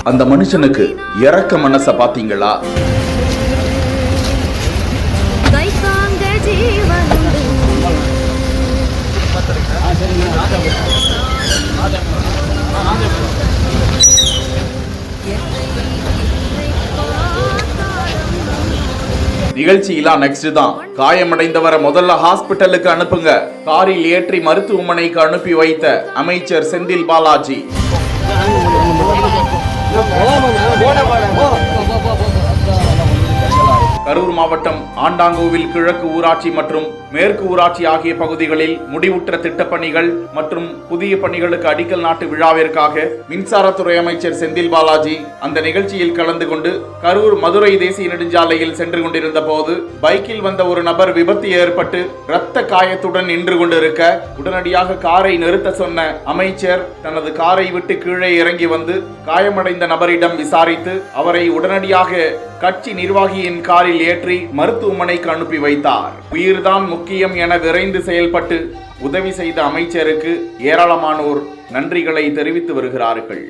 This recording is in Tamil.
அந்த மனுஷனுக்கு இறக்க மனச பாத்தீங்களா? நிகழ்ச்சியிலாம் நெக்ஸ்ட் தான். காயமடைந்தவரை முதல்ல ஹாஸ்பிட்டலுக்கு அனுப்புங்க. காரில் ஏற்றி மருத்துவமனைக்கு அனுப்பி வைத்த அமைச்சர் செந்தில் பாலாஜி. கரூர் மாவட்டம் ஆண்டாங்கோவில் கிழக்கு ஊராட்சி மற்றும் மேற்கு ஊராட்சி ஆகிய பகுதிகளில் முடிவுற்ற திட்டப்பணிகள் மற்றும் புதிய பணிகளுக்கு அடிக்கல் நாட்டு விழாவிற்காக மின்சாரத்துறை அமைச்சர் செந்தில் பாலாஜி அந்த நிகழ்ச்சியில் கலந்து கொண்டு கரூர் மதுரை தேசிய நெடுஞ்சாலையில் சென்று கொண்டிருந்த போது பைக்கில் வந்த ஒரு நபர் விபத்து ஏற்பட்டு இரத்த காயத்துடன் நின்று கொண்டிருக்க உடனடியாக காரை நிறுத்த சொன்ன அமைச்சர் தனது காரை விட்டு கீழே இறங்கி வந்து காயமடைந்த நபரிடம் விசாரித்து அவரை உடனடியாக கட்சி நிர்வாகியின் காரில் ஏற்றி மருத்துவமனைக்கு அனுப்பி வைத்தார். உயிர்தான் முக்கியம் என விரைந்து செயல்பட்டு உதவி செய்த அமைச்சருக்கு ஏராளமானோர் நன்றிகளை தெரிவித்து வருகிறார்கள்.